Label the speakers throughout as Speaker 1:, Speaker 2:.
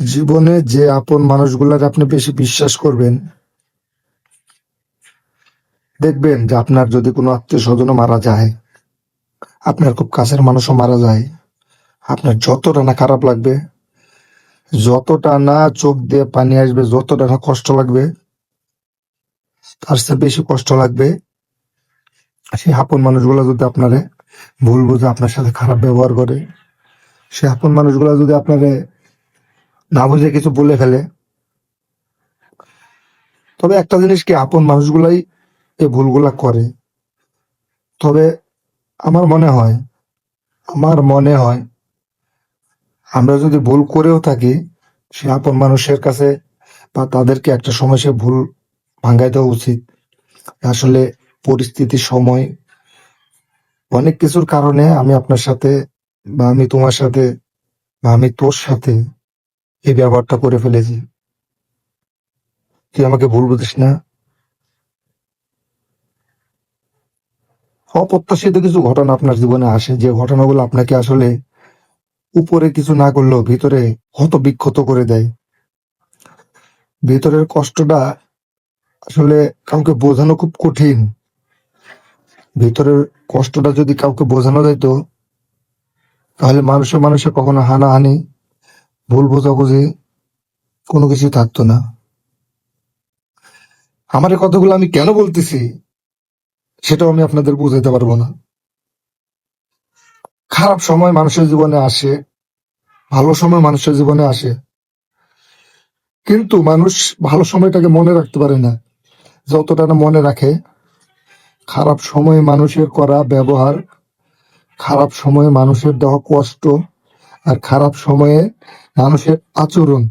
Speaker 1: জীবনে যে আপন মানুষগুলার আপনি বেশি বিশ্বাস করবেন, দেখবেন যে আপনার যদি কোনো আত্মীয় স্বজনও মারা যায়, আপনার খুব কাছের মানুষও মারা যায়, আপনার যতটা না খারাপ লাগবে, যতটা না চোখ দিয়ে পানি আসবে, যতটা না কষ্ট লাগবে, তার চেয়ে বেশি কষ্ট লাগবে সেই আপন মানুষগুলো যদি আপনারে ভুল বুঝে আপনার সাথে খারাপ ব্যবহার করে, সেই আপন মানুষগুলো যদি আপনারে না বুঝে কিছু বলে ফেলে। তবে একটা জিনিস কি, আপন মানুষগুলাই এই ভুলগুলা করে। তবে আমার মনে হয় আমার মনে হয় আমরা যদি ভুল করেও থাকি, সে আপন মানুষের কাছে বা তাদেরকে একটা সময় সে ভুল ভাঙাই দেওয়া উচিত। আসলে পরিস্থিতি, সময়, অনেক কিছুর কারণে আমি আপনার সাথে বা আমি তোমার সাথে বা আমি তোর সাথে এই ব্যবহারটা করে ফেলেছি। তুই আমাকে ভুল বুঝিস না। অপ্রত্যাশিত কিছু ঘটনা আপনার জীবনে আসে, যে ঘটনাগুলো আপনাকে আসলে উপরে কিছু না করলেও ভিতরে হতবিক্ষত করে দেয়। ভিতরের কষ্টটা আসলে কাউকে বোঝানো খুব কঠিন। ভিতরের কষ্টটা যদি কাউকে বোঝানো যেত, তাহলে মানুষে মানুষে কখনো হানাহানি, ভুল বোঝাবুঝি কোনো কিছু থাকতো না। আমার এই কথাগুলো আমি কেন বলতেছি সেটাও আমি আপনাদের বুঝাইতে পারবো না। খারাপ সময় মানুষের জীবনে আসে, ভালো সময় মানুষের জীবনে আসে, কিন্তু মানুষ ভালো সময়টাকে মনে রাখতে পারে না যতটা না মনে রাখে খারাপ সময়ে মানুষের করা ব্যবহার, খারাপ সময়ে মানুষের দেওয়া কষ্ট, আর খারাপ সময়ে মানুষের আচরণ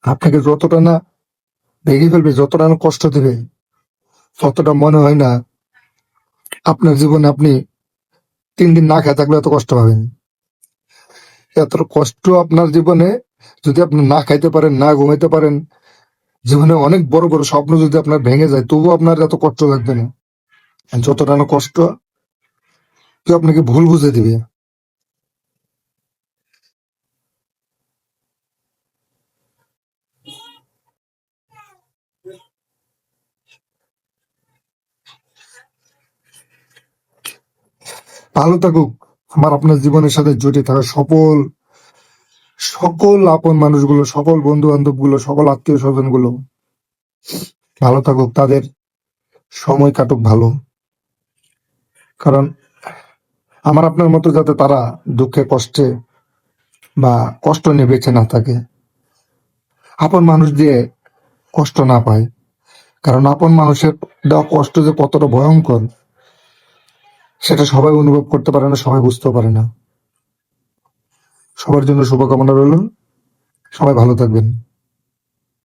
Speaker 1: আপনাকে যতটা না ভেঙে ফেলবে, যতটা না কষ্ট দেবে, ততটা মনে হয় না আপনার জীবনে আপনি 3 দিন না খেয়ে থাকলে এত কষ্ট পাবেন। এত কষ্ট আপনার জীবনে, যদি আপনি না খাইতে পারেন, না ঘুমাইতে পারেন, জীবনে অনেক বড় বড় স্বপ্ন যদি আপনার ভেঙে যায়, তবুও আপনার এত কষ্ট লাগবে না যতটা না কষ্ট কেউ আপনাকে ভুল বুঝে দিবে। ভালো থাকুক আমার আপনার জীবনের সাথে জড়িয়ে থাকা সকল সকল আপন মানুষগুলো, সকল বন্ধু বান্ধব গুলো, সকল আত্মীয় স্বজন গুলো ভালো থাকুক, তাদের সময় কাটুক ভালো। কারণ আমার আপনার মতো যাতে তারা দুঃখে কষ্টে বা কষ্ট নিয়ে বেঁচে না থাকে, আপন মানুষ দিয়ে কষ্ট না পায়। কারণ আপন মানুষের দেওয়া কষ্ট যে কতটা ভয়ঙ্কর, সেটা সবাই অনুভব করতে পারে না, সবাই বুঝতেও পারে না। সবার জন্য শুভকামনা রইল। সবাই ভালো থাকবেন।